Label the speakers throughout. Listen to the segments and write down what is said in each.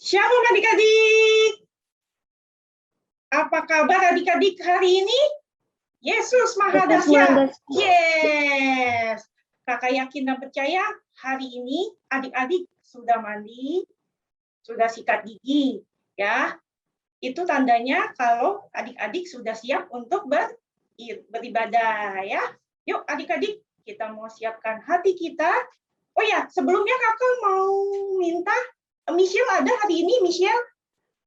Speaker 1: Shalom adik-adik. Apa kabar adik-adik hari ini? Yesus Maha Dahsyat. Yes. Kakak yakin dan percaya hari ini adik-adik sudah mandi, sudah sikat gigi, ya. Itu tandanya kalau adik-adik sudah siap untuk beribadah, ya. Yuk adik-adik, kita mau siapkan hati kita. Oh ya, sebelumnya kakak mau minta, Michelle ada hari ini,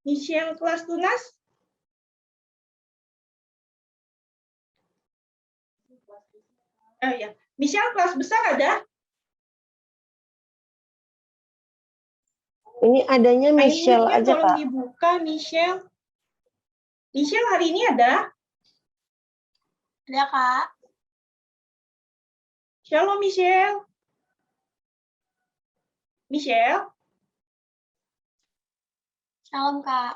Speaker 1: Michelle kelas tunas? Oh ya, Michelle kelas besar ada?
Speaker 2: Ini adanya Michelle aja,
Speaker 1: tolong
Speaker 2: Kak.
Speaker 1: Dibuka, Michelle. Michelle hari ini ada?
Speaker 3: Ada, Kak.
Speaker 1: Shalom, Michelle. Michelle?
Speaker 3: Shalom, Kak.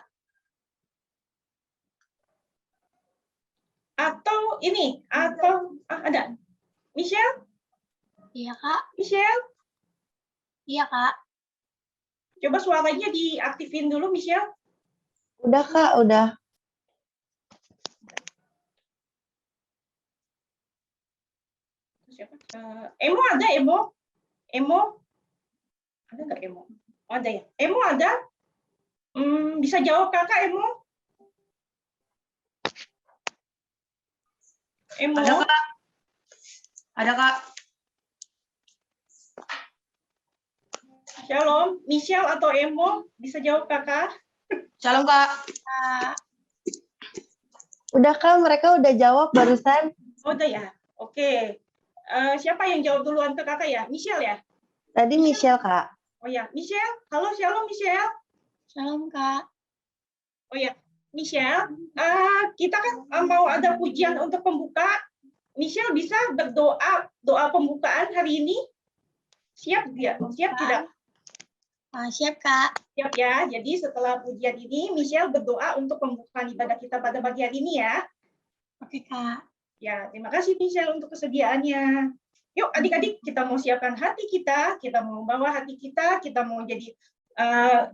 Speaker 1: Atau ini, ada? Michelle?
Speaker 3: Iya, Kak.
Speaker 1: Michelle?
Speaker 3: Iya, Kak.
Speaker 1: Coba suaranya diaktifin dulu, Michelle.
Speaker 2: Udah, Kak, udah.
Speaker 1: Emo ada, Emo? Ada nggak Emo? Oh, ada ya? Emo ada? Bisa jawab kakak, Emo? Emo?
Speaker 4: Ada, Kak. Ada, Kak.
Speaker 1: Shalom, Michelle atau Emo? Bisa jawab kakak?
Speaker 4: Shalom, Kak.
Speaker 2: Udah, Kak, mereka udah jawab barusan.
Speaker 1: Oh, udah ya? Oke. Siapa yang jawab duluan ke kakak ya? Michelle ya?
Speaker 2: Tadi Michelle, Kak.
Speaker 1: Oh ya, Michelle. Halo, shalom Michelle.
Speaker 3: Shalom, Kak.
Speaker 1: Oh ya, Michelle. Kita kan mau ada pujian untuk pembuka. Michelle bisa berdoa, doa pembukaan hari ini? Siap dia? Siap tidak?
Speaker 3: Siap, Kak.
Speaker 1: Siap ya. Jadi setelah pujian ini, Michelle berdoa untuk pembukaan ibadah kita pada pagi hari ini ya.
Speaker 3: Oke, Kak.
Speaker 1: Ya, terima kasih Michelle untuk kesediaannya. Yuk adik-adik, kita mau siapkan hati kita mau membawa hati kita mau jadi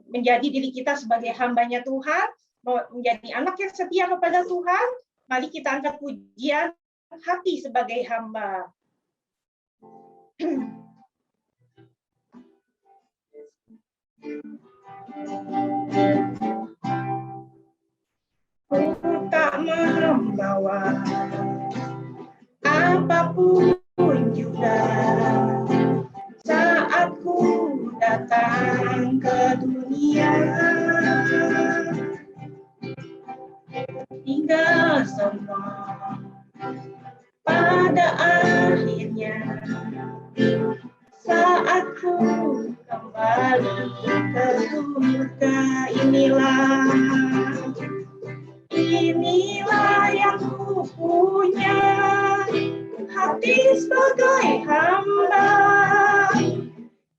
Speaker 1: menjadi diri kita sebagai hambanya Tuhan, mau menjadi anak yang setia kepada Tuhan. Mari kita angkat pujian hati sebagai hamba. Ku tak membawa apapun juga saat ku datang ke dunia, hingga semua pada akhirnya saat ku kembali ke surga. Inilah yang ku punya, hati sebagai hamba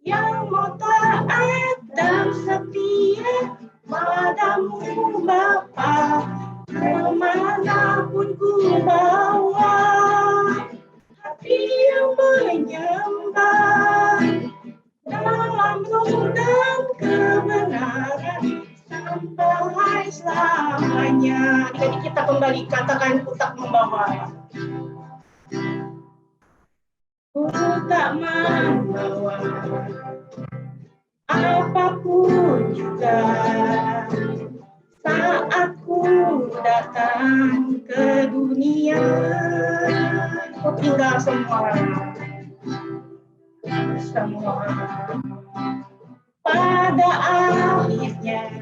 Speaker 1: yang mau taat dan setia padamu Bapa. Kemanapun ku bawa hati yang menyembah dalam roh dan kebenaran sampai selamanya. Jadi kita kembali katakan, ku tak membawa. Ku tak membawa apapun juga saat ku datang ke dunia. Ku tinggal semua pada akhirnya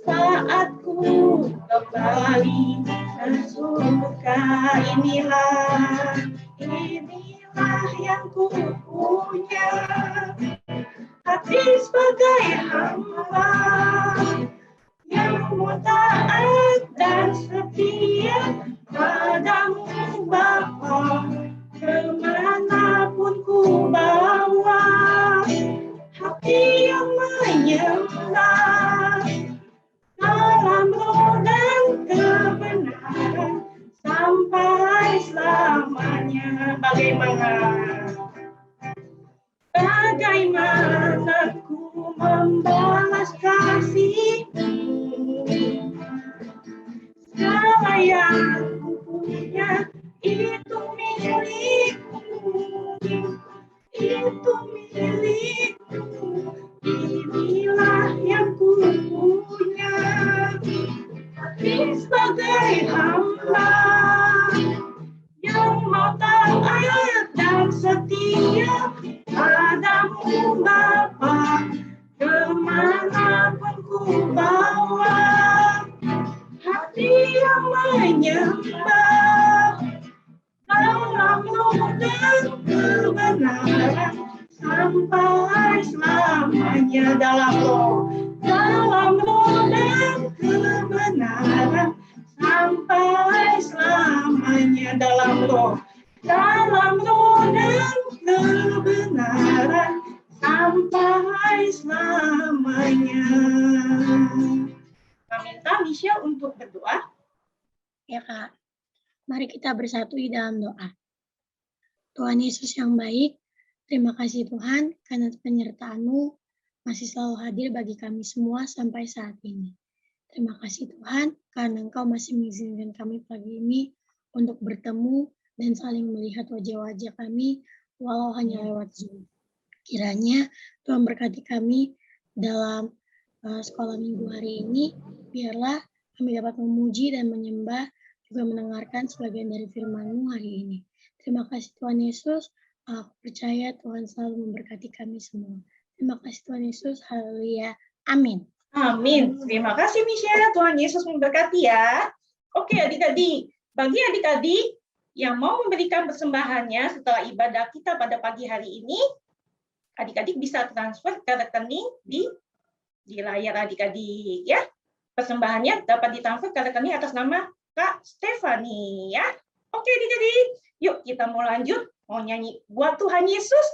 Speaker 1: saat ku kembali ke surga. Inilah yang ku punya, hati sebagai hamba yang mau taat dan setia padamu Bapa. Kemanapun ku bawa hati yang menyembah dalam roh dan kebenaran sampai selamanya. Bagaimana ku membalas yang punya itu milikku, itu milikku, inilah yang ku punya. Tapi sebagai hamba yang mau taat dan setia padamu Bapa, kemanapun ku bawa, hati yang menyembah dalam roh dan kebenaran sampai selamanya. Dalam roh dan kebenaran sampai selamanya. Dalam roh dan kebenaran sampai selamanya. Kami minta Michelle untuk berdoa.
Speaker 3: Ya Kak, mari kita bersatu di dalam doa. Tuhan Yesus yang baik, terima kasih Tuhan karena penyertaan-Mu masih selalu hadir bagi kami semua sampai saat ini. Terima kasih Tuhan karena Engkau masih mengizinkan kami pagi ini untuk bertemu dan saling melihat wajah-wajah kami walau hanya lewat Zoom. Kiranya Tuhan berkati kami dalam sekolah minggu hari ini, biarlah kami dapat memuji dan menyembah, juga mendengarkan sebagian dari firman-Mu hari ini. Terima kasih Tuhan Yesus, aku percaya Tuhan selalu memberkati kami semua. Terima kasih Tuhan Yesus, haleluya, amin.
Speaker 1: Amin. Terima kasih Michelle, Tuhan Yesus memberkati ya. Oke adik-adik, bagi adik-adik yang mau memberikan persembahannya setelah ibadah kita pada pagi hari ini, adik-adik bisa transfer ke rekening di layar adik-adik ya. Persembahannya dapat ditransfer ke rekening atas nama Kak Stefani ya. Oke adik-adik, yuk kita mau lanjut, mau nyanyi buat Tuhan Yesus.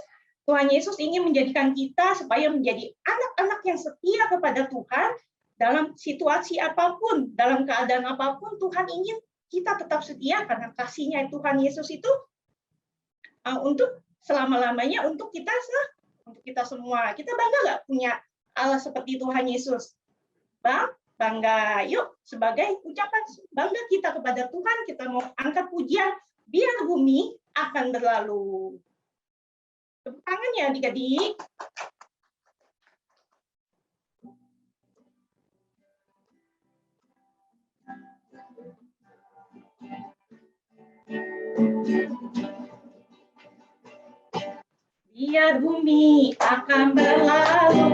Speaker 1: Tuhan Yesus ingin menjadikan kita supaya menjadi anak-anak yang setia kepada Tuhan dalam situasi apapun, dalam keadaan apapun. Tuhan ingin kita tetap setia karena kasihnya Tuhan Yesus itu untuk selama-lamanya untuk kita semua. Kita bangga nggak punya Allah seperti Tuhan Yesus? Bangga. Yuk, sebagai ucapan bangga kita kepada Tuhan, kita mau angkat pujian, biar bumi akan berlalu. Tepuk tangan ya adik-adik. Biar bumi akan berlalu,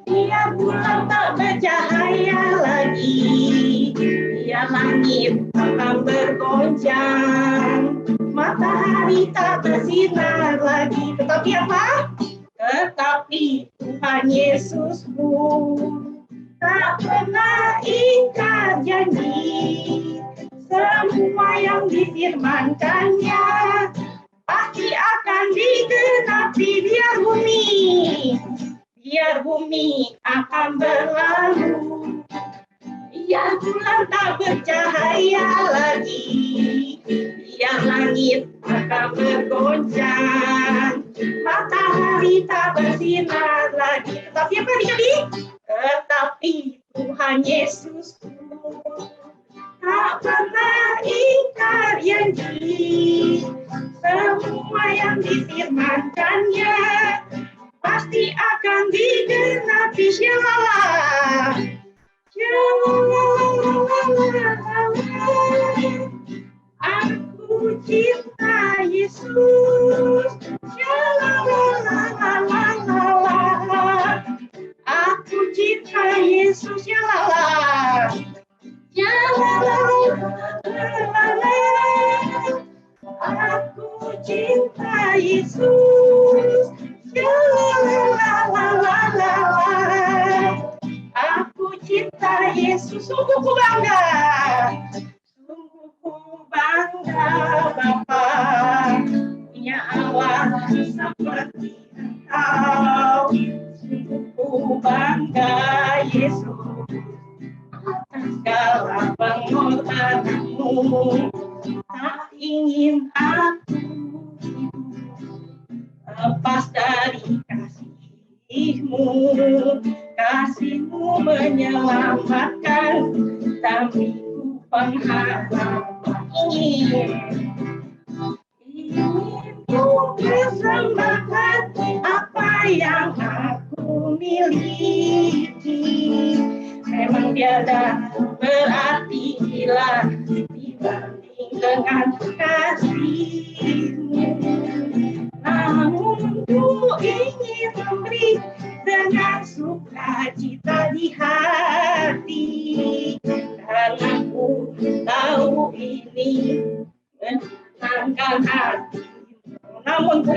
Speaker 1: biar bulan tak bercahaya lagi, biar langit akan bergoncang, matahari tak bersinar lagi. Tetapi apa? Tetapi Tuhan Yesusku tak pernah ingkar janji. Semua yang difirmankannya pasti akan digenapi. Biar bumi akan berlalu, biar bulan tak bercahaya lagi, biar langit akan bergoncang, matahari tak bersinar lagi. Tetapi apa adik-adik? Tetapi Tuhan Yesus tak pernah ingkar janji. Semua yang difirmankannya pasti akan digenapi. Shalala. Aku cinta Yesus. Aku cinta Yesus. Aku cinta Yesus. Aku cinta Yesus. Sungguh ku bangga. Sungguh ku bangga Bapa punya Allah seperti Engkau. Sungguh ku bangga Yesus atas segala pengorbananmu. Tak ingin aku lepas dari kasih-Mu. Kasih-Mu menyelamatkan, tapi ku penghargaan ingin ku persembahkan apa yang aku miliki. Memang tiada berarti bila dibanding dengan kasihmu. Namun ku ingin memberi dengan sukacita di hati, karena ku tahu ini menyenangkan hati. Namun ku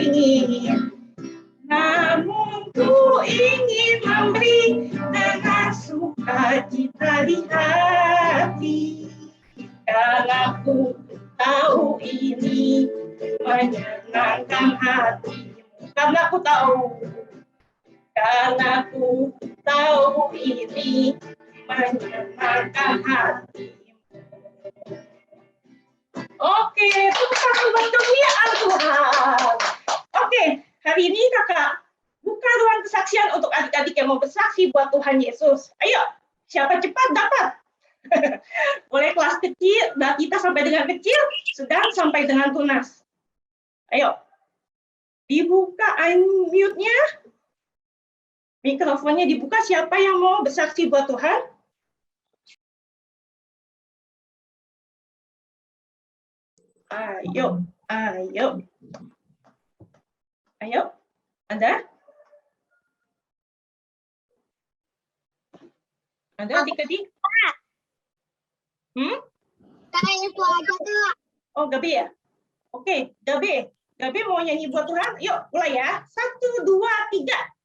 Speaker 1: ingin memberi dengan sukacita di hati, karena ku tahu ini menyenangkan hati. Karena ku tahu ini menyenangkan hati. Oke, tepuk tangan buat kemuliaan Tuhan. Oke, hari ini kakak buka ruang kesaksian untuk adik-adik yang mau bersaksi buat Tuhan Yesus. Ayo, siapa cepat dapat. Boleh kelas kecil, kita sampai dengan kecil, sedang sampai dengan tunas. Ayo, dibuka unmute-nya. Mikrofonnya dibuka, siapa yang mau bersaksi buat Tuhan? Ayo. Anda adik-adik?
Speaker 5: Saya itu aja, Kak.
Speaker 1: Oh, Gabi ya? Oke, Gabi mau nyanyi buat Tuhan? Yuk, mulai ya. 1, 2, 3.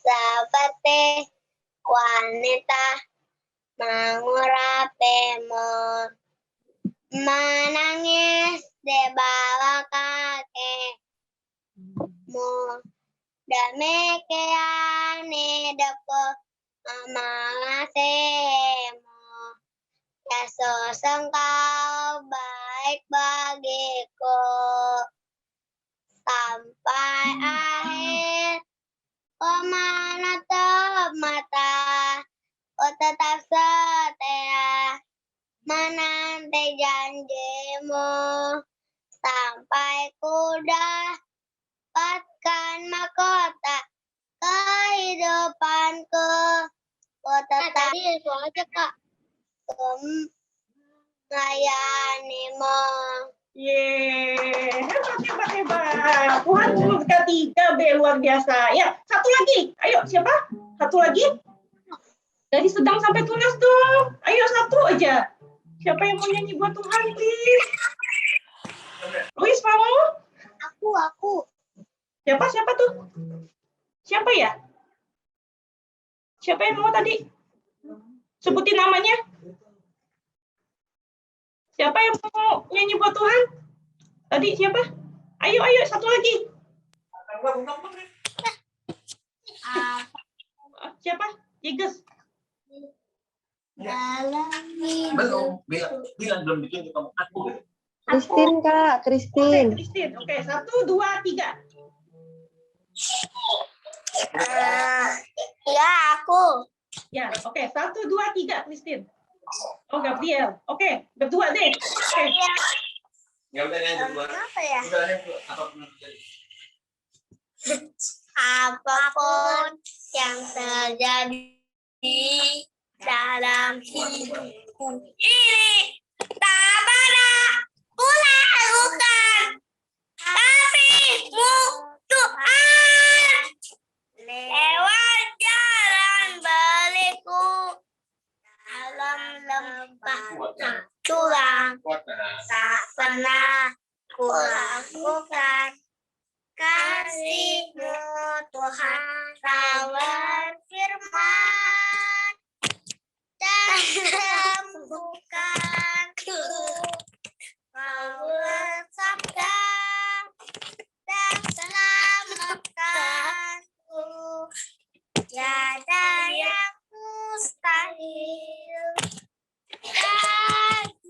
Speaker 5: Seperti wanita mengurapemu, menangis di bawah kakimu, demikian hidupku mengasihimu. Yesus, Engkau baik bagiku sampai akhir. Ku menutup mata, ku tetap setia menanti janjimu sampai ku dapatkan mahkota kehidupanku. Ku tetap itu aja, Kak. Melayanimu.
Speaker 1: Yeay, hebat. Tuhan memberkati Gabe luar biasa. Ya, satu lagi. Ayo, siapa? Satu lagi. Dari sedang sampai tunas dong. Ayo, satu aja. Siapa yang mau nyanyi buat Tuhan, please? Luis, mau?
Speaker 5: Aku.
Speaker 1: Siapa tuh? Siapa ya? Siapa yang mau tadi? Sebutin namanya. Siapa yang mau nyanyi buat Tuhan? Tadi siapa? Ayo, satu lagi. Siapa? Jiges.
Speaker 5: Dalam
Speaker 6: Belum, bilang belum bikin kamu aku.
Speaker 2: Christine, Kak. Christine.
Speaker 1: Christine. Oke, 1, 2, 3.
Speaker 5: Ya, aku.
Speaker 1: Ya, oke. 1, 2, 3, Christine. Oh, Gabriel. Oke, berdua deh. Oke.
Speaker 6: Ya udah yang kedua.
Speaker 5: Apa ya?
Speaker 6: Udah yang kedua. Apapun yang terjadi.
Speaker 5: Apapun yang terjadi dalam hidupku ini, tak pernah ku lakukan, tapi-Mu Tuhan, lewat jalan berliku dalam lembah curang, tak pernah ku lakukan. Kasih-Mu Tuhan Kau berfirman dan sembuhkanku, Kau bersabda dan selamatkanku. Tiada yang mustahil bagimu.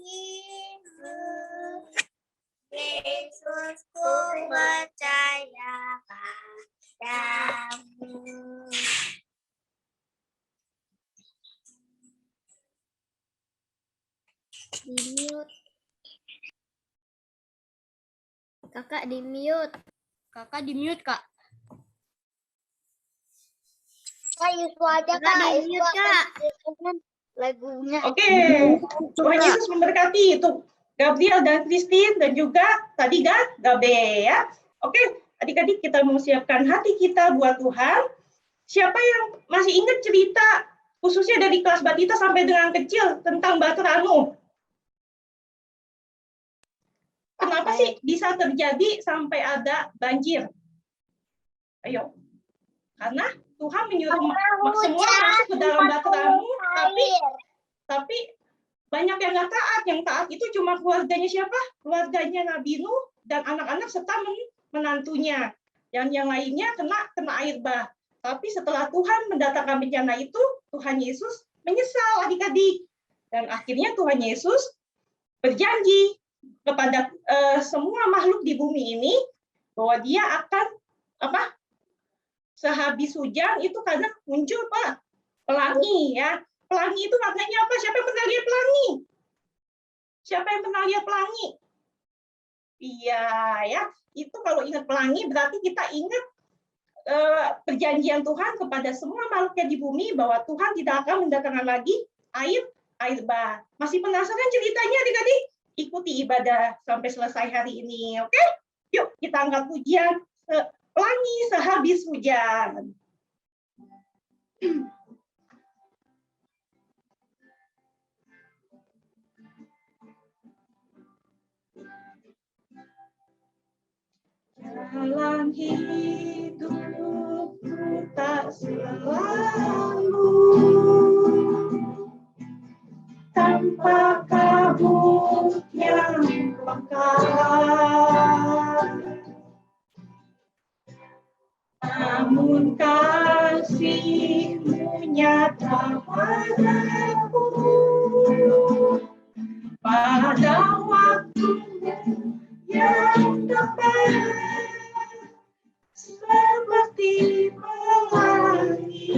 Speaker 5: Yesus, ku percaya padamu. Kakak di mute.
Speaker 7: Kakak di mute, Kak.
Speaker 5: Kak, Yusuf aja,
Speaker 7: Kakak
Speaker 5: Kak.
Speaker 7: di mute, Kak.
Speaker 5: Lagunya.
Speaker 1: Oke, Tuhan Yesus memberkati itu Gabriel dan Christine dan juga tadi Gabe ya. Oke, adik-adik kita mau siapkan hati kita buat Tuhan. Siapa yang masih ingat cerita khususnya dari kelas Batita sampai dengan kecil tentang Batu Ranu? Kenapa sih bisa terjadi sampai ada banjir? Ayo. Karena Tuhan menyuruh semua masuk ke dalam Batu Ranu, tapi banyak yang nggak taat. Yang taat itu cuma keluarganya siapa? Keluarganya Nabi Nuh dan anak-anak serta menantunya. Yang lainnya kena air bah. Tapi setelah Tuhan mendatangkan bencana itu, Tuhan Yesus menyesal adik-adik. Dan akhirnya Tuhan Yesus berjanji kepada semua makhluk di bumi ini bahwa dia akan sehabis hujan itu kadang muncul pelangi ya. Pelangi itu maknanya apa? Siapa yang pernah lihat pelangi? Siapa yang pernah lihat pelangi? Iya ya, itu kalau ingat pelangi berarti kita ingat perjanjian Tuhan kepada semua makhluk yang di bumi bahwa Tuhan tidak akan mendatangkan lagi air bah. Masih penasaran ceritanya adik-adik? Ikuti ibadah sampai selesai hari ini, oke? Yuk kita angkat pujian pelangi sehabis hujan. Jalan hidupku tak selalu tanpa kabut yang pekat. Namun kasih-Mu nyata padaku pada waktu yang tepat, seperti pelangi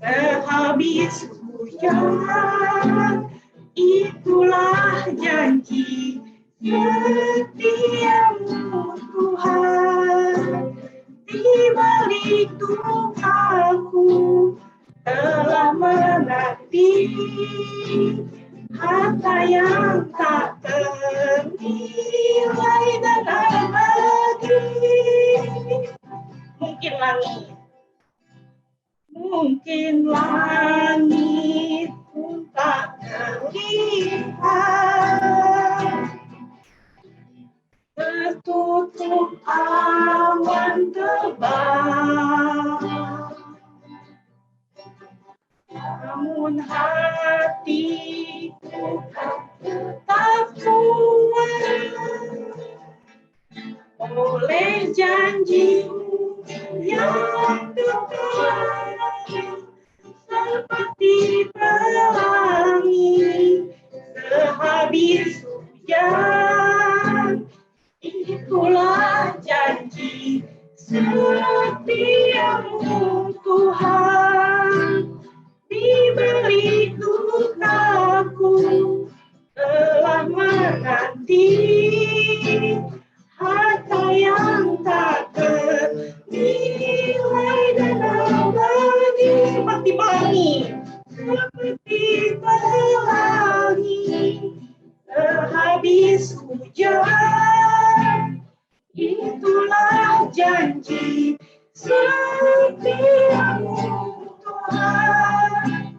Speaker 1: sehabis hujan. Itulah janji setiamu Tuhan. Di balik dukaku telah menanti harta yang tak ternilai dan abadi. Mungkin langit pun tak terlihat, tertutup awan tebal. Namun hatiku tetap kuat oleh janji-Mu yang kekal, seperti pelangi sehabis hujan. Itulah janji setiamu Tuhan. Di balik dukaku telah menanti harta yang tak ternilai dan abadi. Seperti pelangi sehabis hujan. Itulah janji setiamu Tuhan.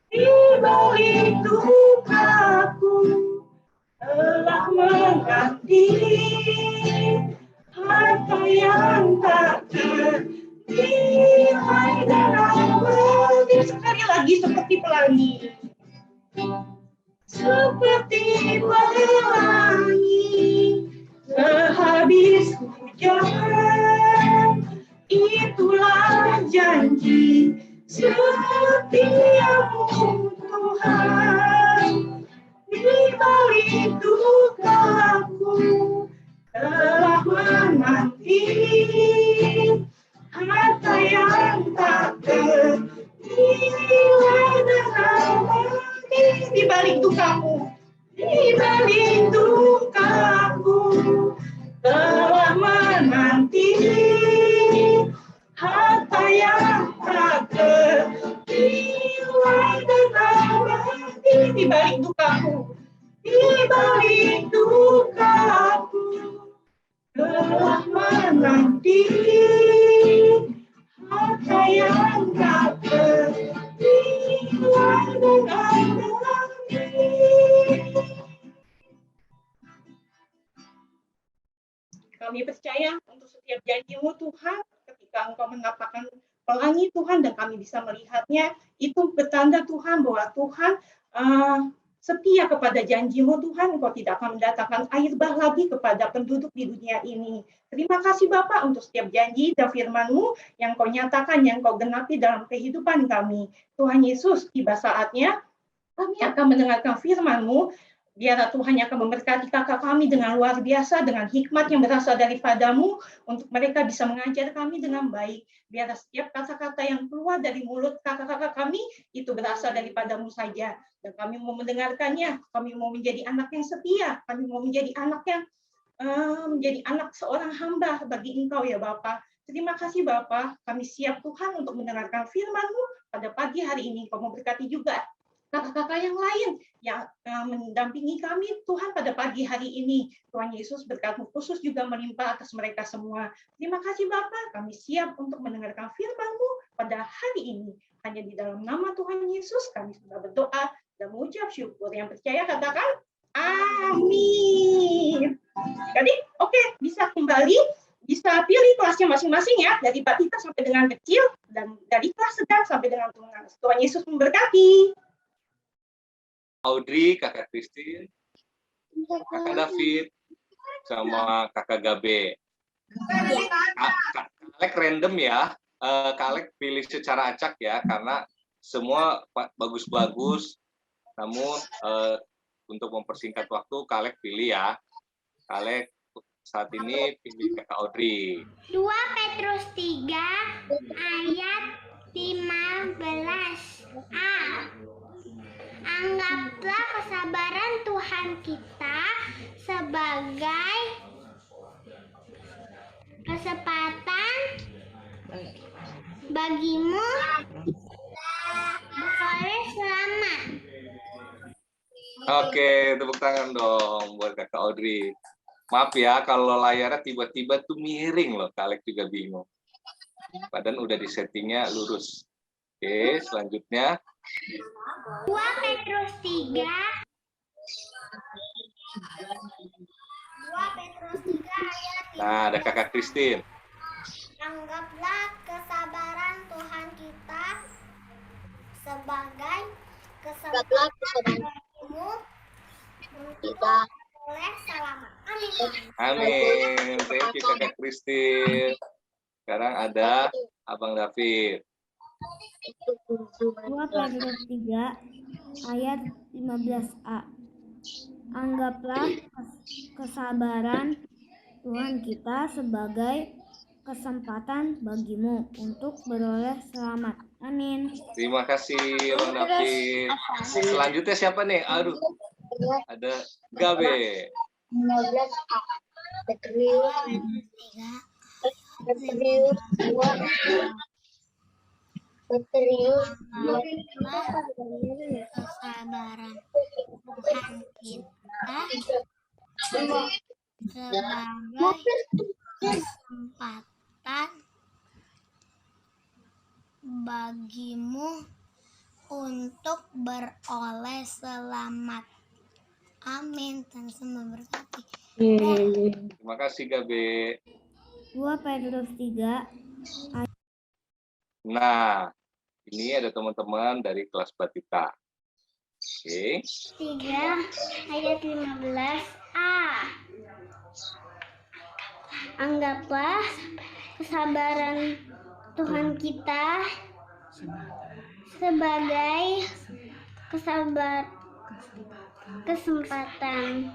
Speaker 1: Di balik dukaku telah menanti harta yang tak ternilai dan abadi. Sekali lagi seperti pelangi. Seperti pelangi sehabis hujan. Itulah janji setiamu Tuhan. Di balik dukaku telah menanti harta yang tak ternilai dan abadi. Di balik dukaku telah kami percaya untuk setiap janji-Mu Tuhan, ketika Engkau mengatakan pelangi Tuhan dan kami bisa melihatnya, itu bertanda Tuhan bahwa Tuhan setia kepada janji-Mu Tuhan, Engkau tidak akan mendatangkan air bah lagi kepada penduduk di dunia ini. Terima kasih Bapak untuk setiap janji dan firman-Mu yang Kau nyatakan, yang Kau genapi dalam kehidupan kami. Tuhan Yesus, tiba saatnya kami akan mendengarkan firman-Mu. Biarlah Tuhan yang akan memberkati kakak kami dengan luar biasa, dengan hikmat yang berasal daripada-Mu, untuk mereka bisa mengajar kami dengan baik. Biarlah setiap kata-kata yang keluar dari mulut kakak-kakak kami, itu berasal daripada-Mu saja. Dan kami mau mendengarkannya, kami mau menjadi anak yang setia, kami mau menjadi anak yang menjadi anak seorang hamba bagi Engkau ya Bapa. Terima kasih Bapa, kami siap Tuhan untuk mendengarkan firman-Mu pada pagi hari ini. Kau memberkati juga kakak-kakak yang lain yang mendampingi kami Tuhan pada pagi hari ini. Tuhan Yesus, berkat-Mu khusus juga melimpah atas mereka semua. Terima kasih Bapa, kami siap untuk mendengarkan firman-Mu pada hari ini. Hanya di dalam nama Tuhan Yesus kami sudah berdoa dan mengucap syukur. Yang percaya katakan amin. Jadi oke, bisa kembali, bisa pilih kelasnya masing-masing ya, dari balita sampai dengan kecil dan dari kelas sedang sampai dengan menengah. Tuhan Yesus memberkati.
Speaker 6: Audrey, kakak Christine, kakak David, sama kakak Gabe. Kak Alek random ya, Kak Alek pilih secara acak ya, karena semua bagus-bagus. Namun untuk mempersingkat waktu, Kak Alek pilih ya. Kak Alek saat ini pilih kakak Audrey.
Speaker 5: 2 Petrus 3 ayat 15a. Anggaplah kesabaran Tuhan kita sebagai kesempatan bagimu beroleh selamat.
Speaker 6: Oke, tepuk tangan dong buat kakak Audrey. Maaf ya kalau layarnya tiba-tiba tuh miring loh, Kak Alek juga bingung. Padahal udah di settingnya lurus. Oke, selanjutnya
Speaker 5: 2 Petrus 3 ayat 15.
Speaker 6: nah ada kakak Christine.
Speaker 5: Anggaplah kesabaran Tuhan kita sebagai kesempatan bagimu untuk oleh selamat. Amin.
Speaker 6: Amin. Thank you kakak Christine. Sekarang ada Abang David.
Speaker 8: 2 Petrus 3 ayat 15a. Anggaplah kesabaran Tuhan kita sebagai kesempatan bagimu untuk beroleh selamat. Amin.
Speaker 6: Terima kasih Abang David. Selanjutnya siapa nih? Aduh, ada Gabe.
Speaker 5: 15a. Petrus kesabaran Tuhan kita sebagai kesempatan bagimu untuk beroleh selamat. Amin. Tuhan semua berkati.
Speaker 6: Terima kasih Gabe.
Speaker 8: 2 Petrus 3
Speaker 6: Nah, ini ada teman-teman dari kelas Batita. Oke.
Speaker 5: 3 ayat 15a. Anggaplah kesabaran Tuhan kita sebagai kesempatan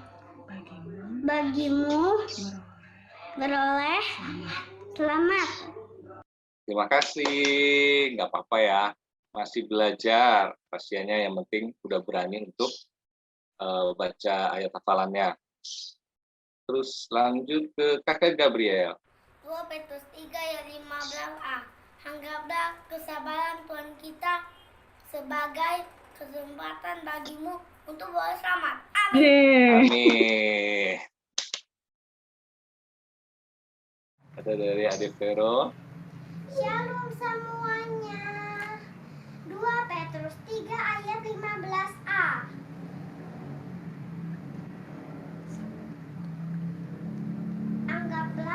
Speaker 5: bagimu beroleh selamat.
Speaker 6: Terima kasih. Nggak apa-apa ya. Masih belajar. Pasiennya yang penting udah berani untuk baca ayat hafalannya. Terus lanjut ke kakak Gabriel.
Speaker 5: 2 Petrus 3 ayat 15a. Anggaplah kesabaran Tuhan kita sebagai kesempatan bagimu untuk beroleh selamat. Amin.
Speaker 6: Amin. Ada dari Ade Vero.
Speaker 5: Shalom semuanya. 2 Petrus 3 ayat 15a. Anggaplah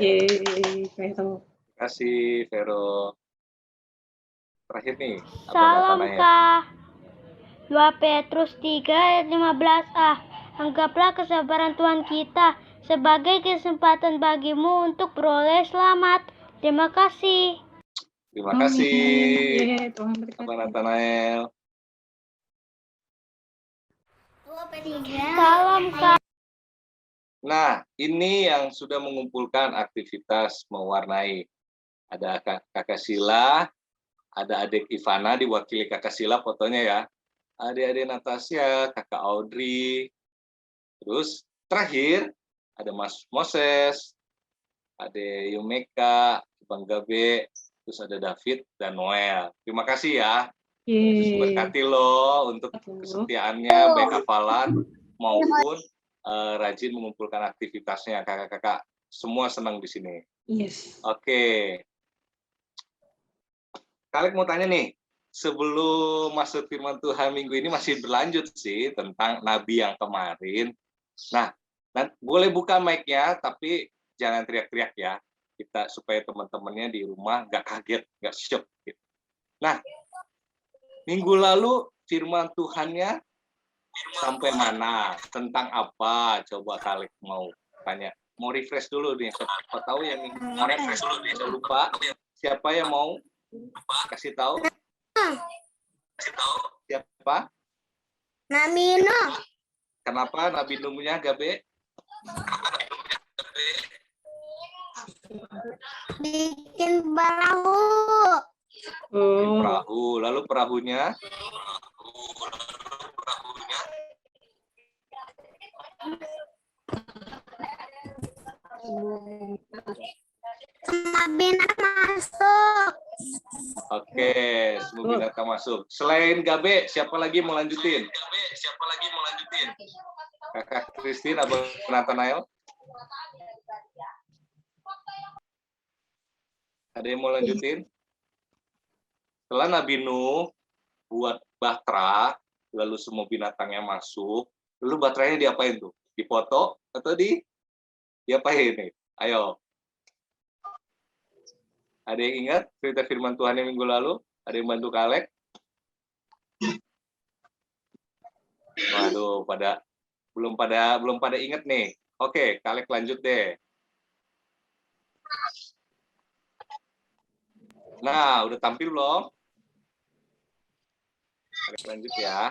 Speaker 2: Yeay, Vero.
Speaker 6: Terima kasih, Vero. Terakhir nih. Abang
Speaker 8: Salam
Speaker 6: Nathanael.
Speaker 8: Kak. 2 Petrus 3 ayat 15a. Anggaplah kesabaran Tuhan kita sebagai kesempatan bagimu untuk beroleh selamat. Terima kasih.
Speaker 6: Terima kasih,
Speaker 2: Yeay, Tuhan berkati.
Speaker 6: Abang Nathanael.
Speaker 8: Salam Kak.
Speaker 6: Nah, ini yang sudah mengumpulkan aktivitas mewarnai. Ada Kakak Sila, ada adik Ivana diwakili Kakak Sila fotonya ya. Adik-adik Natasha, Kakak Audrey. Terus terakhir ada Mas Moses, ada Yumeka, Bang Gabe, terus ada David dan Noel. Terima kasih ya. Yesus
Speaker 2: Yeay.
Speaker 6: berkati loh untuk kesetiaannya, baik hafalan maupun rajin mengumpulkan aktivitasnya. Kakak-kakak semua senang di sini.
Speaker 2: Yes.
Speaker 6: Oke. Kalian mau tanya nih, sebelum masuk firman Tuhan minggu ini masih berlanjut sih tentang nabi yang kemarin. Nah, boleh buka mic-nya, tapi jangan teriak-teriak ya. Kita supaya teman-temannya di rumah nggak kaget, nggak shock. Gitu. Nah, minggu lalu firman Tuhannya sampai mana? Tentang apa? Coba kalian mau tanya. Mau refresh dulu nih. Siapa tahu yang mau refresh dulu nih. Saya lupa. Siapa yang mau kasih tahu? Siapa?
Speaker 5: Namino.
Speaker 6: Kenapa Nabi Nuhnya Gabe?
Speaker 5: Bikin perahu.
Speaker 2: Oh.
Speaker 6: Perahu. Lalu perahunya?
Speaker 5: Semua binatang masuk.
Speaker 6: Oke, semua binatang masuk. Selain Gabe, siapa lagi mau lanjutin? Kakak Christine, Abang Nathanael? Ada yang mau lanjutin? Setelah Nabi Nuh buat bahtera, lalu semua binatangnya masuk, lalu baterainya diapain tuh? Dipoto atau diapain nih? Ayo. Ada yang ingat cerita firman Tuhan yang minggu lalu? Ada yang bantu Kalek? Waduh, belum pada ingat nih. Oke, Kalek lanjut deh. Nah, udah tampil belum? Kalek lanjut ya.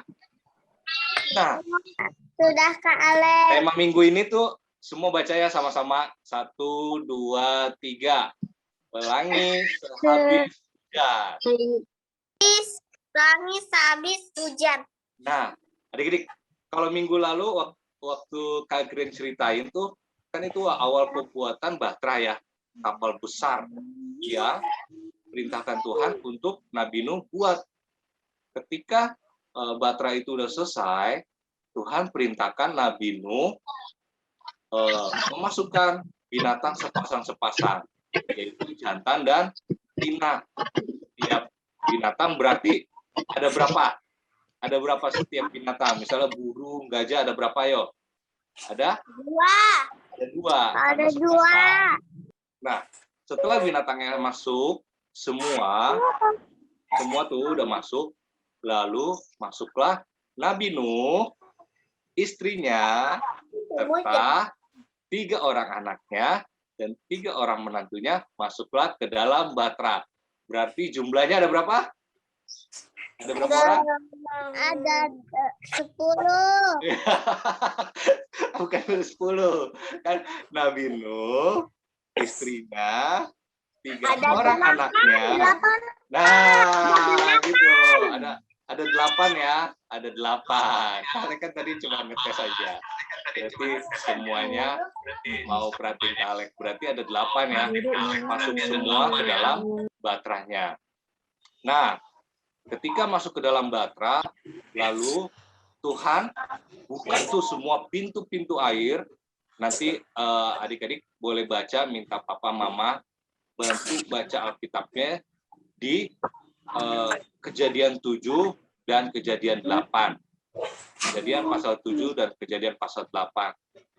Speaker 6: Nah,
Speaker 5: Sudah Kak Alex.
Speaker 6: tema minggu ini tuh semua baca ya sama-sama. 1, 2, 3. Pelangi sehabis hujan.
Speaker 5: Langit habis hujan.
Speaker 6: Nah, adik-adik, kalau minggu lalu waktu Kak Green ceritain tuh, kan itu awal pembuatan bahtera ya, kapal besar yang perintahkan Tuhan untuk Nabi Nuh buat. Ketika bahtera itu udah selesai, Tuhan perintahkan Nabi Nuh memasukkan binatang sepasang-sepasang, yaitu jantan dan betina. Tiap binatang berarti ada berapa? Ada berapa setiap binatang? Misalnya burung, gajah ada berapa yo? Ada?
Speaker 5: 2.
Speaker 6: Ada 2.
Speaker 5: Ada
Speaker 6: tambah
Speaker 5: 2.
Speaker 6: sepasang. Nah, setelah binatangnya masuk, semua tuh udah masuk, lalu masuklah Nabi Nuh, istrinya, serta 3 orang anaknya dan 3 orang menantunya masuklah ke dalam bahtera. Berarti jumlahnya ada berapa? Ada berapa orang?
Speaker 5: Ada 10.
Speaker 6: Bukan 10. Kan Nabi Nuh, istrinya, 3 orang anaknya.
Speaker 5: 8.
Speaker 6: Nah, gitu. Ada 8 ya. Ada 8. Karena kan tadi cuma ngetes saja. Berarti semuanya mau perhatiin Alek. Berarti ada 8 ya. Masuk semua ke dalam baterainya. Nah, ketika masuk ke dalam bahtera, lalu Tuhan buka tuh semua pintu-pintu air. Nanti adik-adik boleh baca, minta papa mama bantu baca Alkitabnya di Kejadian 7 dan Kejadian 8. Kejadian pasal 7 dan Kejadian pasal 8.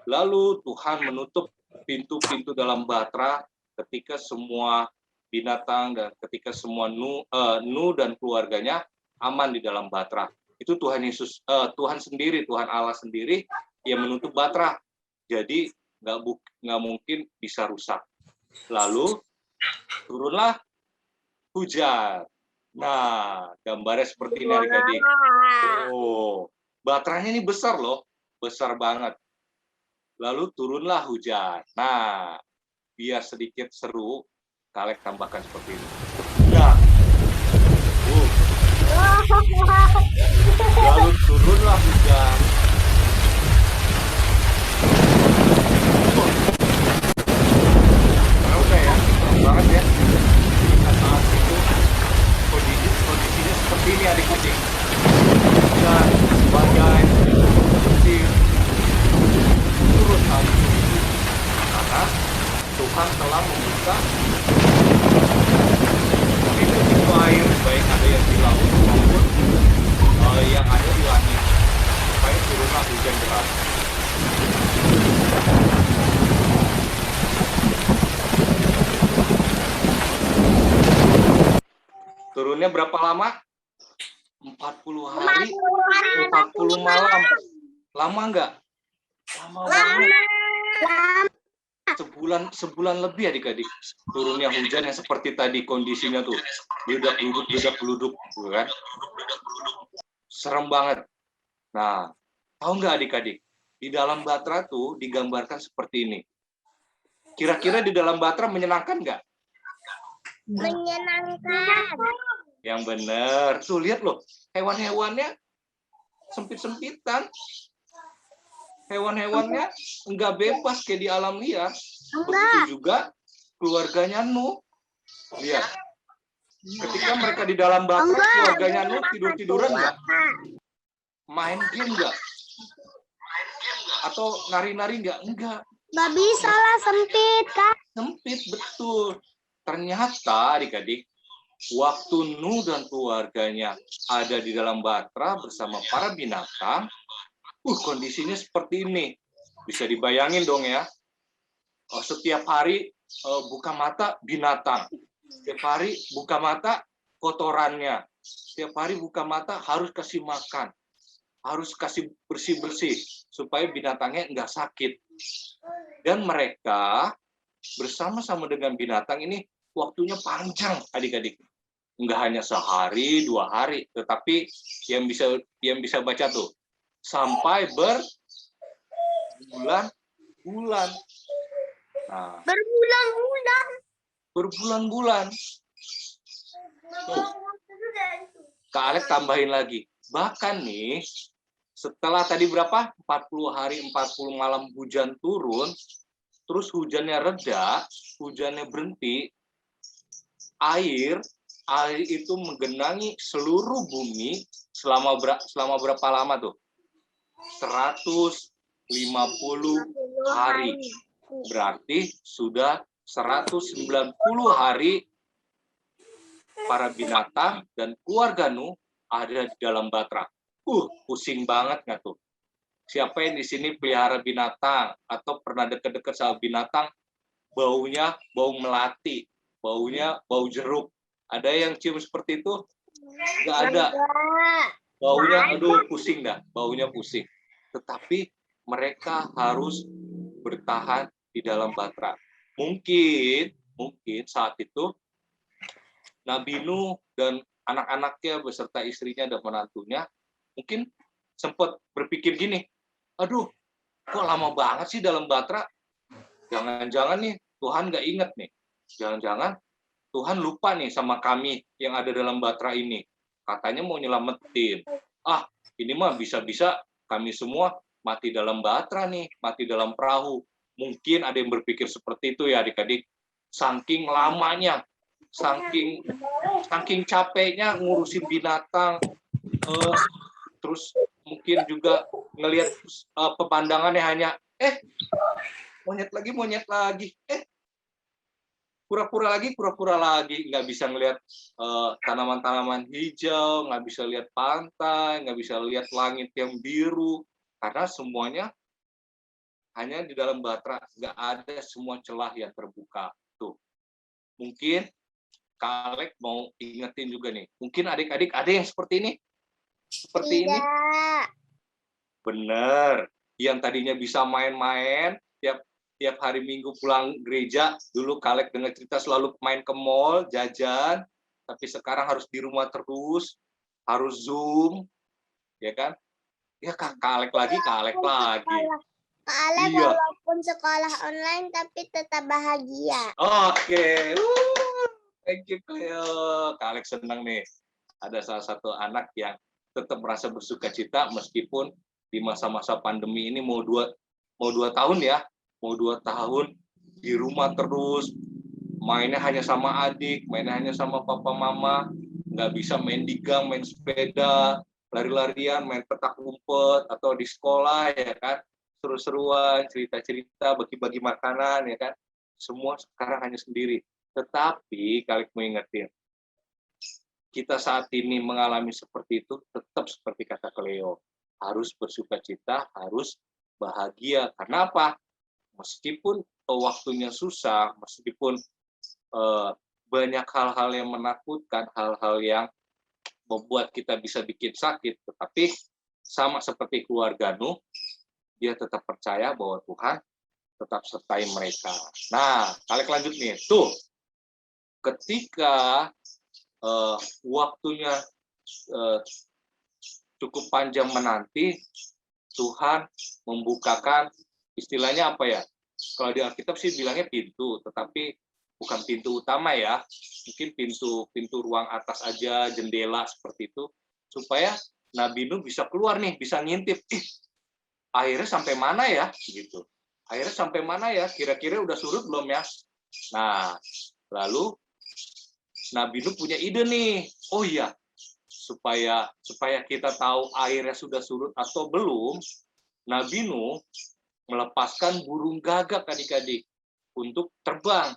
Speaker 6: Lalu Tuhan menutup pintu-pintu dalam Batra ketika semua binatang dan ketika semua Nuh dan keluarganya aman di dalam Batra. Itu Tuhan Yesus, Tuhan sendiri, Tuhan Allah sendiri yang menutup Batra. Jadi nggak mungkin bisa rusak. Lalu turunlah hujan. Nah, gambarnya seperti ini adik-adik. Oh, Batranya ini besar loh, besar banget. Lalu turunlah hujan. Nah, biar sedikit seru, Kalek tambahkan seperti ini. Nah, lalu turunlah hujan. Udah ya, banget ya. Saat itu kondisinya seperti ini adik-adik. Dan badai kecil turun hari ini karena Tuhan telah membuka pintu-pintu air, baik ada yang di laut maupun yang ada di langit, supaya turunlah hujan deras. Turunnya berapa lama? 40 hari, 40 malam. Lama nggak? Lama banget. Sebulan lebih adik-adik. Turunnya hujan yang seperti tadi kondisinya tuh. Beledak-beluduk, kan? Serem banget. Nah, tahu nggak adik-adik? Di dalam Batra tuh digambarkan seperti ini. Kira-kira di dalam Batra menyenangkan nggak?
Speaker 5: Menyenangkan.
Speaker 6: Yang benar. Tuh lihat loh, hewan-hewannya sempit-sempitan. Hewan-hewannya enggak bebas kayak di alam liar. Begitu juga keluarganya Nuh. Lihat. Ketika mereka di dalam Batra, keluarganya Nuh tidur-tiduran enggak? Main game enggak? Atau nari-nari enggak? Enggak.
Speaker 5: Nggak bisa lah, sempit, Kak.
Speaker 6: Sempit, betul. Ternyata adik-adik, waktu Nuh dan keluarganya ada di dalam Batra bersama para binatang, kondisinya seperti ini. Bisa dibayangin dong ya. Setiap hari buka mata binatang. Setiap hari buka mata kotorannya. Setiap hari buka mata harus kasih makan. Harus kasih bersih-bersih supaya binatangnya nggak sakit. Dan mereka bersama-sama dengan binatang ini waktunya panjang adik-adik. Nggak hanya sehari, 2 hari, tetapi yang bisa baca tuh sampai berbulan-bulan. Nah, berbulan-bulan. Tuh, Kak Alek tambahin lagi. Bahkan nih, setelah tadi berapa? 40 hari, 40 malam hujan turun, terus hujannya reda, hujannya berhenti, air itu menggenangi seluruh bumi selama berapa lama tuh? 150 hari. Berarti sudah 190 hari para binatang dan keluarga Nuh ada di dalam Batra. Pusing banget nggak tuh? Siapa yang di sini pelihara binatang atau pernah deket-deket sama binatang, baunya bau melati, baunya bau jeruk. Ada yang cium seperti itu? Nggak ada. Baunya, aduh pusing dah, baunya pusing. Tetapi mereka harus bertahan di dalam Batra. Mungkin saat itu Nabi Nuh dan anak-anaknya beserta istrinya dan menantunya mungkin sempat berpikir gini, aduh, kok lama banget sih dalam Batra? Jangan-jangan nih Tuhan nggak inget nih. Jangan-jangan Tuhan lupa nih sama kami yang ada dalam Batra ini. Katanya mau nyelamatin. Ini mah bisa-bisa kami semua mati dalam Batra nih, mati dalam perahu. Mungkin ada yang berpikir seperti itu ya adik-adik. Saking lamanya, saking capeknya ngurusin binatang, terus mungkin juga ngelihat pemandangannya hanya monyet lagi, pura-pura lagi, nggak bisa ngelihat tanaman-tanaman hijau, nggak bisa lihat pantai, nggak bisa lihat langit yang biru, karena semuanya hanya di dalam Batra, nggak ada semua celah yang terbuka. Tuh, mungkin Kak Alek mau ingetin juga nih. Mungkin adik-adik ada yang seperti ini? Seperti ini?
Speaker 5: Tidak.
Speaker 6: Bener. Yang tadinya bisa main-main, tiap hari Minggu pulang gereja, dulu Kak Alek dengar cerita selalu main ke mall, jajan, tapi sekarang harus di rumah terus, harus Zoom, ya kan? Ya Kak Alek lagi, Kak Alek lagi.
Speaker 5: Kak Ale
Speaker 6: Iya.
Speaker 5: walaupun sekolah online tapi tetap bahagia.
Speaker 6: Oke. Thank you, Cleo. Kak Alek senang nih. Ada salah satu anak yang tetap merasa bersuka cita meskipun di masa-masa pandemi ini mau dua tahun ya. Mau 2 tahun di rumah terus. Mainnya hanya sama adik, mainnya hanya sama papa mama. Nggak bisa main di gang, main sepeda, lari-larian, main petak umpet, atau di sekolah ya kan. Seru-seruan, cerita-cerita, bagi-bagi makanan ya kan. Semua sekarang hanya sendiri. Tetapi kalian mau ingetin, kita saat ini mengalami seperti itu, tetap seperti kata Cleo, harus bersukacita, harus bahagia. Karena apa? Meskipun waktunya susah, meskipun banyak hal-hal yang menakutkan, hal-hal yang membuat kita bisa bikin sakit, tetapi sama seperti keluarga Nuh, dia tetap percaya bahwa Tuhan tetap sertai mereka. Nah, kalian lanjut nih. Tuh, ketika waktunya cukup panjang menanti, Tuhan membukakan, istilahnya apa ya? Kalau di Alkitab sih bilangnya pintu, tetapi bukan pintu utama ya. Mungkin pintu ruang atas aja, jendela seperti itu, supaya Nabi Nuh bisa keluar nih, bisa ngintip. Airnya sampai mana ya? Gitu. Airnya sampai mana ya? Kira-kira udah surut belum ya? Nah, lalu Nabi Nuh punya ide nih. Oh iya, supaya kita tahu airnya sudah surut atau belum, Nabi Nuh melepaskan burung gagak adik-adik untuk terbang.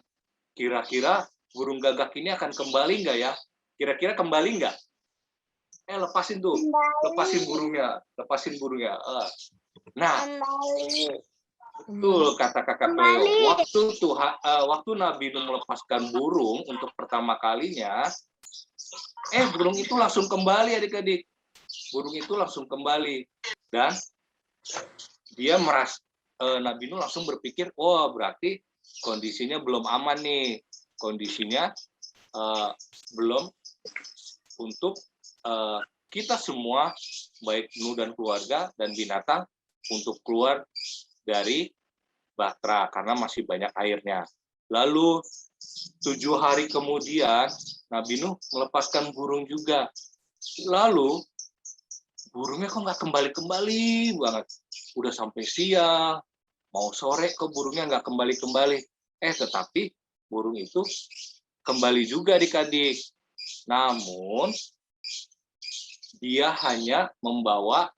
Speaker 6: Kira-kira burung gagak ini akan kembali nggak ya? Kira-kira kembali nggak? Lepasin tuh, lepasin burungnya. Nah, betul kata kakak Cleo. Waktu Nabi Nuh melepaskan burung untuk pertama kalinya, burung itu langsung kembali adik-adik. Burung itu langsung kembali dan dia Nabi Nuh langsung berpikir, oh berarti kondisinya belum aman nih, kondisinya belum untuk kita semua, baik Nuh dan keluarga dan binatang, untuk keluar dari Batra karena masih banyak airnya. Lalu 7 hari kemudian Nabi Nuh melepaskan burung juga. Lalu burungnya kok nggak kembali-kembali banget. Udah sampai siang, mau sore kok burungnya nggak kembali-kembali. Tetapi burung itu kembali juga adik-adik. Namun dia hanya membawa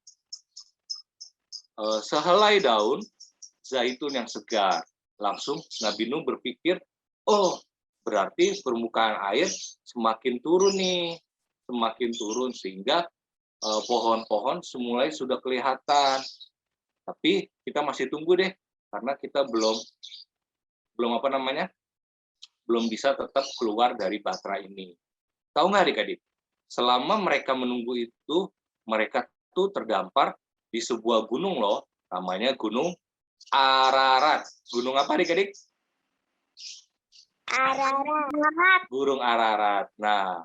Speaker 6: sehelai daun zaitun yang segar. Langsung Nabi Nuh berpikir, oh berarti permukaan air semakin turun nih, semakin turun sehingga pohon-pohon semulai sudah kelihatan. Tapi kita masih tunggu deh, karena kita belum bisa tetap keluar dari Batra ini. Tahu nggak adik-adik? Selama mereka menunggu itu, mereka tuh terdampar di sebuah gunung loh, namanya Gunung Ararat. Gunung apa adik-adik?
Speaker 5: Ararat.
Speaker 6: Gunung Ararat. Nah,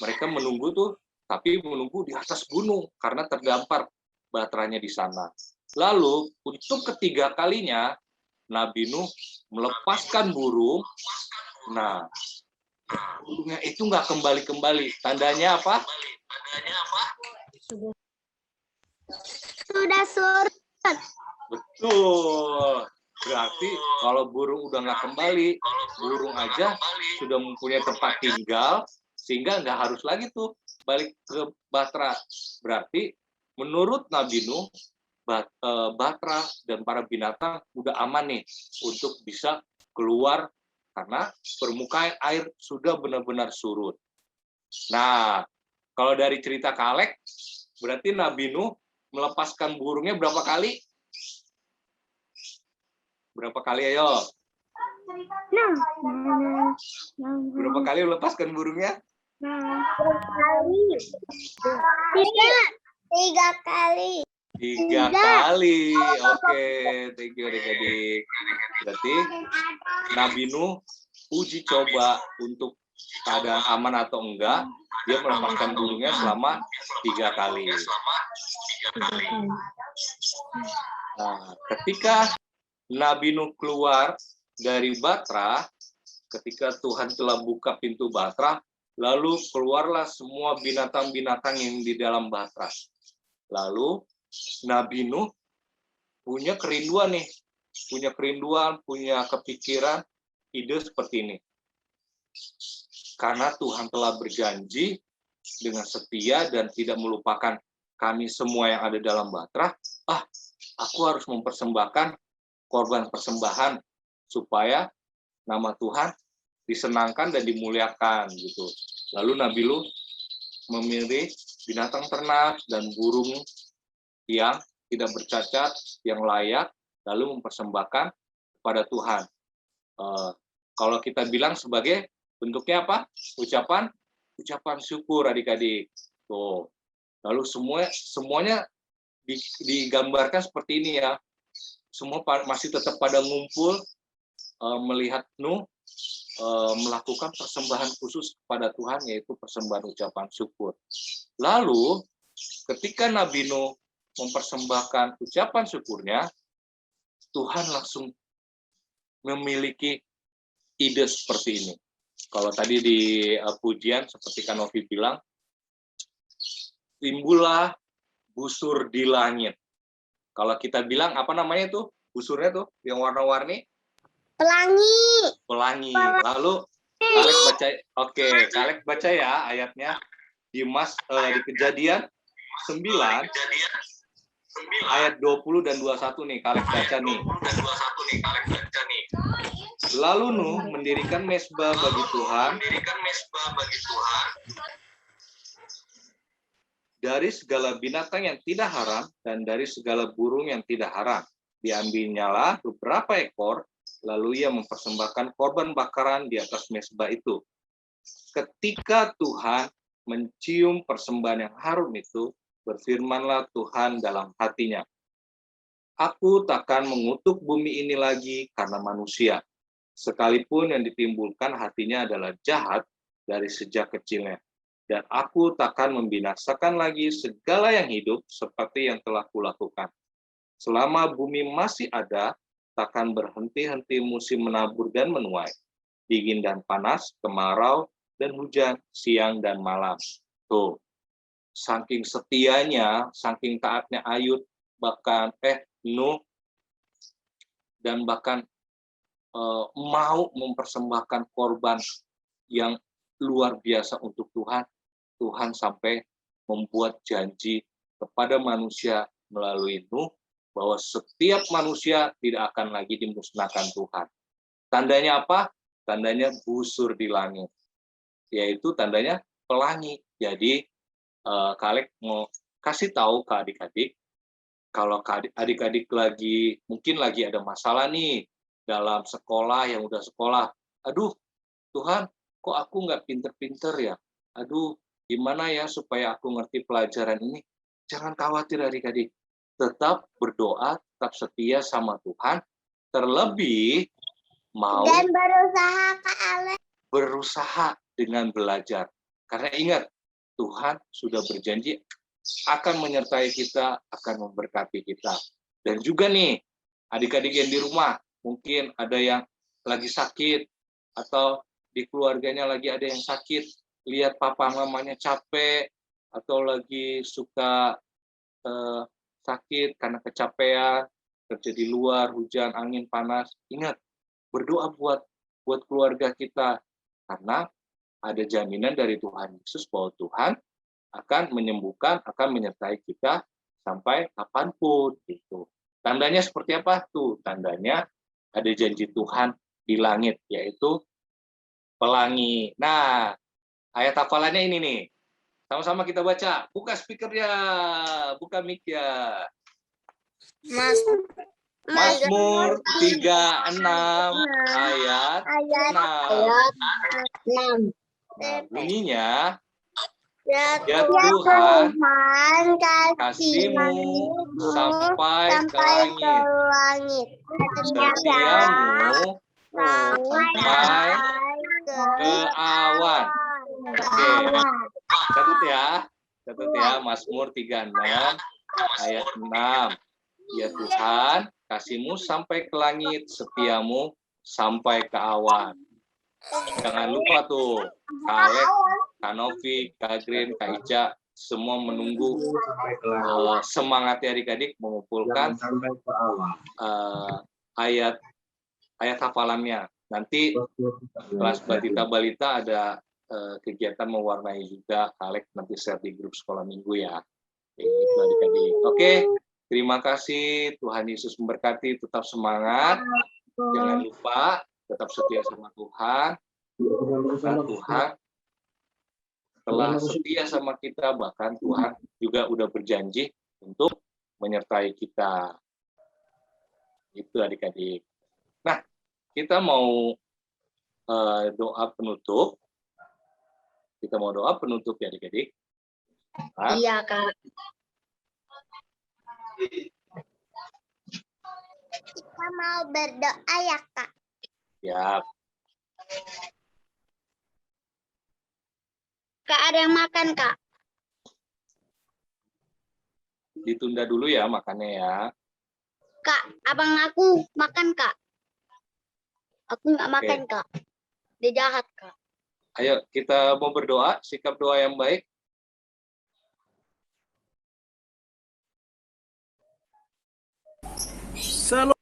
Speaker 6: mereka menunggu tuh, tapi menunggu di atas gunung karena terdampar baterainya di sana. Lalu untuk ketiga kalinya Nabi Nuh melepaskan burung. Nah, burungnya itu nggak kembali-kembali. Tandanya apa?
Speaker 5: Sudah surut.
Speaker 6: Betul. Berarti kalau burung udah nggak kembali, burung aja sudah mempunyai tempat tinggal, sehingga nggak harus lagi tuh balik ke Batra. Berarti menurut Nabi Nuh, Batra dan para binatang udah aman nih untuk bisa keluar karena permukaan air sudah benar-benar surut. Nah, kalau dari cerita Kak Alek, berarti Nabi Nuh melepaskan burungnya berapa kali? Berapa kali ayo? Berapa kali lepaskan burungnya?
Speaker 5: Tiga kali.
Speaker 6: 3 kali. Oke, thank you adik-adik. Berarti Nabi Nuh uji coba untuk keadaan aman atau enggak, dia melepaskan burungnya selama 3 kali. Nah, ketika Nabi Nuh keluar dari Batra, ketika Tuhan telah buka pintu Batra, lalu keluarlah semua binatang-binatang yang di dalam Batra. Lalu Nabi Nuh punya kerinduan nih, punya kepikiran, ide seperti ini. Karena Tuhan telah berjanji dengan setia dan tidak melupakan kami semua yang ada dalam Batra, aku harus mempersembahkan korban persembahan supaya nama Tuhan disenangkan dan dimuliakan gitu. Lalu Nabi Nuh memilih binatang ternak dan burung yang tidak bercacat, yang layak, lalu mempersembahkan kepada Tuhan. Kalau kita bilang sebagai bentuknya apa? Ucapan syukur adik-adik. Tuh. Lalu semuanya digambarkan seperti ini ya. Semua masih tetap pada ngumpul melihat Nuh melakukan persembahan khusus kepada Tuhan, yaitu persembahan ucapan syukur. Lalu ketika Nabi Nuh mempersembahkan ucapan syukurnya, Tuhan langsung memiliki ide seperti ini. Kalau tadi di pujian seperti Kanovi bilang, timbullah busur di langit. Kalau kita bilang apa namanya tuh? Busurnya tuh yang warna-warni? Pelangi. Lalu Kalek baca, Kalek baca ya ayatnya di Kejadian 9 ayat 20 dan 21 nih, Kalek baca nih. Lalu Nuh mendirikan mezbah bagi Tuhan dari segala binatang yang tidak haram dan dari segala burung yang tidak haram. Diambilnyalah beberapa ekor, lalu ia mempersembahkan korban bakaran di atas mezbah itu. Ketika Tuhan mencium persembahan yang harum itu, berfirmanlah Tuhan dalam hatinya, aku takkan mengutuk bumi ini lagi karena manusia, sekalipun yang ditimbulkan hatinya adalah jahat dari sejak kecilnya. Dan aku takkan membinasakan lagi segala yang hidup seperti yang telah kulakukan. Selama bumi masih ada, takkan berhenti-henti musim menabur dan menuai, dingin dan panas, kemarau dan hujan, siang dan malam. Tuh, saking setianya, saking taatnya Ayub, bahkan Nuh, dan bahkan mau mempersembahkan korban yang luar biasa untuk Tuhan, Tuhan sampai membuat janji kepada manusia melalui Nuh, bahwa setiap manusia tidak akan lagi dimusnahkan Tuhan. Tandanya apa? Tandanya busur di langit, yaitu tandanya pelangi. Jadi Kalek mau kasih tahu ke adik-adik, kalau adik-adik mungkin lagi ada masalah nih dalam sekolah, yang udah sekolah, aduh Tuhan, kok aku nggak pinter-pinter ya? Aduh, gimana ya supaya aku ngerti pelajaran ini? Jangan khawatir adik-adik, tetap berdoa, tetap setia sama Tuhan, terlebih mau
Speaker 5: Dan berusaha, Kak Alex.
Speaker 6: berusaha dengan belajar. Karena ingat, Tuhan sudah berjanji akan menyertai kita, akan memberkati kita. Dan juga nih, adik-adik yang di rumah, mungkin ada yang lagi sakit, atau di keluarganya lagi ada yang sakit, lihat papa mamanya capek, atau lagi suka sakit karena kecapean, kerja di luar, hujan, angin, panas. Ingat, berdoa buat keluarga kita, karena ada jaminan dari Tuhan Yesus bahwa Tuhan akan menyembuhkan, akan menyertai kita sampai kapanpun. Gitu. Tandanya seperti apa tuh? Tandanya ada janji Tuhan di langit, yaitu pelangi. Nah, ayat hafalannya ini nih. Sama-sama kita baca. Buka speakernya, buka mic-nya.
Speaker 5: Mas,
Speaker 6: Mazmur 36 ayat 6. Nah, bunyinya, ya Tuhan, kasih-Mu sampai ke langit, setiamu sampai ke awan. Oke, catat ya, Mazmur 36 ayat 6. Ya Tuhan, kasih-Mu sampai ke langit, setiamu sampai ke awan. Jangan lupa tuh, Kak Alek, Kak Novi, Kak Green, Kak Ica, semua menunggu semangatnya adik-adik mengumpulkan ayat hafalannya. Nanti kelas Batita Balita ada kegiatan mewarnai juga. Kak Alek nanti share di grup sekolah minggu ya. Itu adik-adik. Oke, terima kasih. Tuhan Yesus memberkati. Tetap semangat. Jangan lupa tetap setia sama Tuhan. Karena Tuhan telah setia sama kita, bahkan Tuhan juga udah berjanji untuk menyertai kita. Itu adik-adik. Nah, kita mau doa penutup. Kita mau doa penutup ya adik-adik. Nah,
Speaker 5: Iya, Kak. Kita mau berdoa ya, Kak.
Speaker 6: ya,
Speaker 5: Kak, ada yang makan, Kak?
Speaker 6: ditunda dulu ya makannya ya.
Speaker 5: Kak, abang aku makan, Kak. Aku nggak makan, Kak. Dia jahat, Kak.
Speaker 6: Ayo kita mau berdoa, sikap doa yang baik.
Speaker 9: Shalom,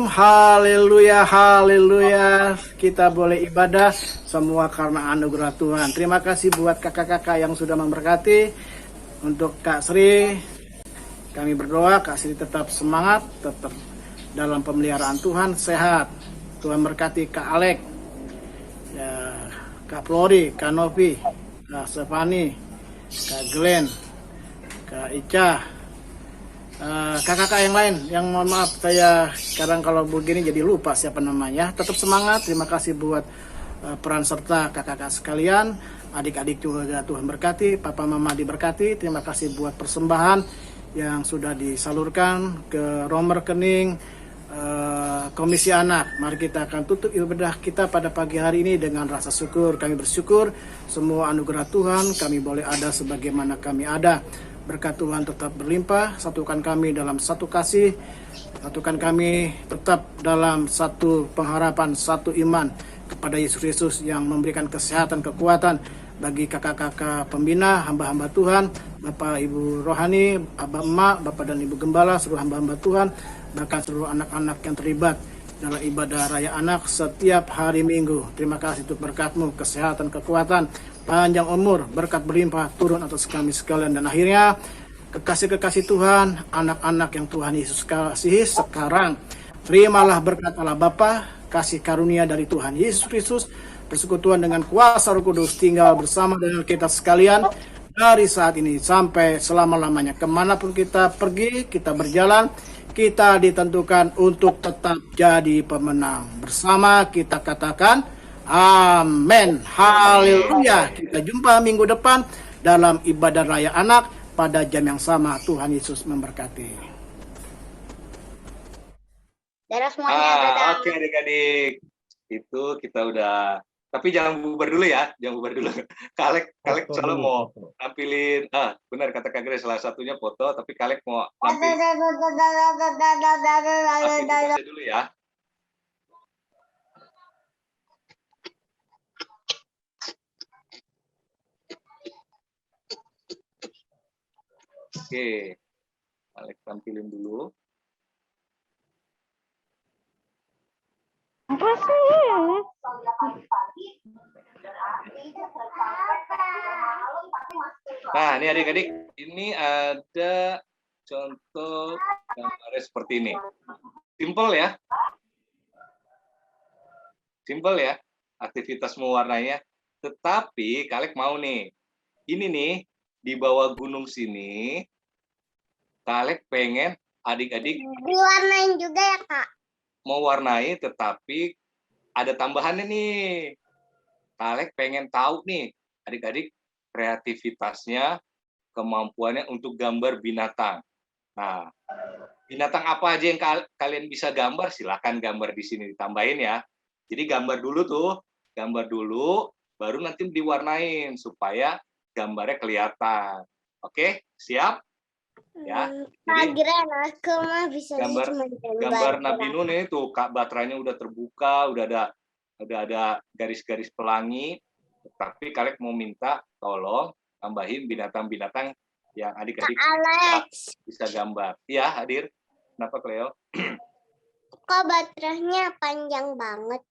Speaker 9: haleluya, haleluya. Kita boleh ibadah semua karena anugerah Tuhan. Terima kasih buat kakak-kakak yang sudah memberkati. Untuk Kak Sri, kami berdoa Kak Sri tetap semangat, tetap dalam pemeliharaan Tuhan, sehat. Tuhan berkati Kak Alek, ya, Kak Flori, Kak Novi, Kak Stefani, Kak Glenn, Kak Ica, kakak-kakak yang lain, yang mohon maaf saya kadang kalau begini jadi lupa siapa namanya. Tetap semangat, terima kasih buat peran serta kakak-kakak sekalian, adik-adik juga Tuhan berkati, papa mama diberkati. Terima kasih buat persembahan yang sudah disalurkan ke nomor rekening Komisi Anak. Mari kita akan tutup ibadah kita pada pagi hari ini dengan rasa syukur. Kami bersyukur semua anugerah Tuhan, kami boleh ada sebagaimana kami ada. Berkat Tuhan tetap berlimpah, satukan kami dalam satu kasih, satukan kami tetap dalam satu pengharapan, satu iman kepada Yesus Kristus yang memberikan kesehatan, kekuatan bagi kakak-kakak pembina, hamba-hamba Tuhan, Bapak Ibu Rohani, Abah Emak, Bapak dan Ibu Gembala, seluruh hamba-hamba Tuhan, bahkan seluruh anak-anak yang terlibat dalam ibadah Raya Anak setiap hari Minggu. Terima kasih untuk berkat-Mu, kesehatan, kekuatan, panjang umur, berkat berlimpah turun atas kami sekalian. Dan akhirnya kekasih-kekasih Tuhan, anak-anak yang Tuhan Yesus kasihi sekarang, terimalah berkat Allah Bapa, kasih karunia dari Tuhan Yesus Kristus, persekutuan dengan kuasa Roh Kudus tinggal bersama dengan kita sekalian dari saat ini sampai selama-lamanya. Kemanapun kita pergi, kita berjalan, kita ditentukan untuk tetap jadi pemenang. Bersama kita katakan amin, haleluya. Kita jumpa minggu depan dalam ibadah Raya Anak pada jam yang sama. Tuhan Yesus memberkati.
Speaker 5: Dadah semuanya, dadah.
Speaker 6: Oke adik-adik, itu kita udah. Tapi jangan bubar dulu ya, jangan bubar dulu. Kalek soalnya mau nampilin, benar kata Kak Grace, salah satunya foto, tapi Kalek mau nampilin aktivitasnya dulu ya. Oke, Kalek tampilin dulu.
Speaker 8: Apa sih?
Speaker 6: Nah, ini adik-adik, ini ada contoh gambarnya seperti ini. Simple ya. Simple ya, aktivitas mewarnainya. Tetapi, Kalek mau nih, ini nih, di bawah gunung sini, Kak Alek pengen adik-adik
Speaker 5: Diwarnain juga ya, Kak?
Speaker 6: mewarnai, tetapi ada tambahannya nih. Kak Alek pengen tahu nih, adik-adik kreativitasnya, kemampuannya untuk gambar binatang. Nah, binatang apa aja yang kalian bisa gambar? Silakan gambar di sini, ditambahin ya. Jadi gambar dulu, baru nanti diwarnain supaya gambarnya kelihatan. Oke, siap? Ya. Jadi
Speaker 5: Aku mah bisa
Speaker 6: gambar Nabi Nuh nih tuh, Kak, baterainya udah terbuka, udah ada garis-garis pelangi. Tapi kalian mau minta tolong tambahin binatang-binatang yang adik-adik bisa gambar. Iya, hadir. Kenapa, Cleo?
Speaker 5: Kok baterainya panjang banget?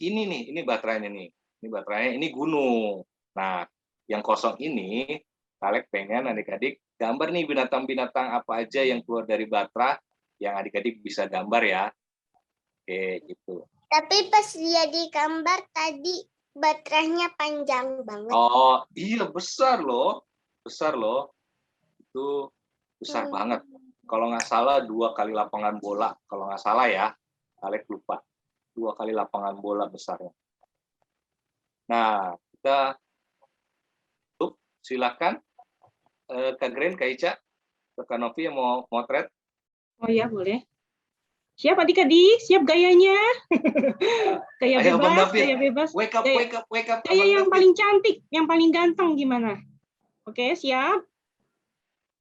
Speaker 6: Ini baterainya nih. Ini baterainya, ini gunung. Nah, yang kosong ini, Kalek pengen adik-adik gambar nih binatang-binatang apa aja yang keluar dari baterai yang adik-adik bisa gambar ya. Oke, gitu.
Speaker 5: Tapi pas dia digambar tadi baterainya panjang banget.
Speaker 6: Oh, iya besar loh. Besar loh. Itu besar banget. Kalau nggak salah 2 kali lapangan bola. Kalau nggak salah ya, Kalek lupa. 2 kali lapangan bola besarnya. Nah, kita silakan Kak Gren, Kak Ica, Kak Novi yang mau motret.
Speaker 2: Oh ya, boleh. Siap adik-adik, siap gayanya. Gaya
Speaker 6: Ayo, Bang
Speaker 2: bebas,
Speaker 6: David.
Speaker 2: gaya bebas.
Speaker 6: Wake up.
Speaker 2: Gaya yang paling cantik, yang paling ganteng gimana? Oke, siap.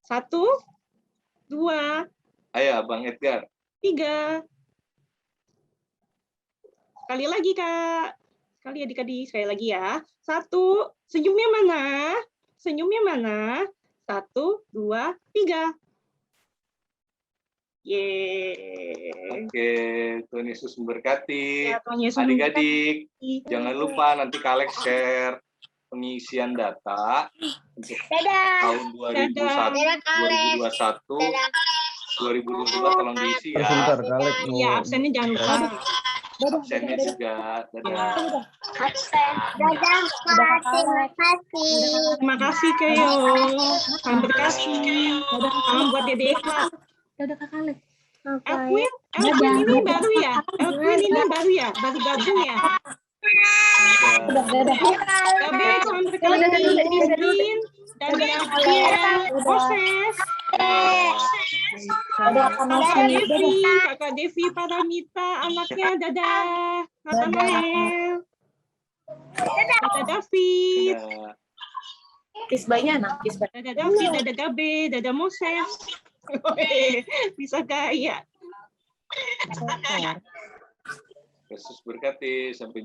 Speaker 2: 1, 2,
Speaker 6: Ayo, Bang Edgar.
Speaker 2: 3. Sekali lagi, Kak. Sekali adik-adik, sekali lagi ya. 1, senyumnya mana? Senyumnya mana? 1, 2, 3. Yeay.
Speaker 6: Oke, Tuhan Yesus memberkati.
Speaker 2: Ya, Tuhan Yesus
Speaker 6: Adik-adik,
Speaker 2: memberkati.
Speaker 6: jangan lupa nanti Kalek share pengisian data untuk tahun 2021, 2022 tolong diisi ya.
Speaker 10: Sebentar, Kalek mau.
Speaker 2: Ya, absennya jangan lupa.
Speaker 6: Absennya juga. Dadah.
Speaker 5: Terima kasih.
Speaker 2: Terima kasih, Keo. Salam berkasih. Salam buat Dede Eva. Elquin ini baru ya? Elquin ini baru ya? Baru gabung ya? Gabe, salam berkasih. Christine dan Elquin. Proses. Kakak Devi Paramita, anaknya. Dadah. Nathanael. Dadah David. Dadah David, dadah Gabe, dadah Moses. Bisa gaya.
Speaker 6: Yesus berkati. Sampai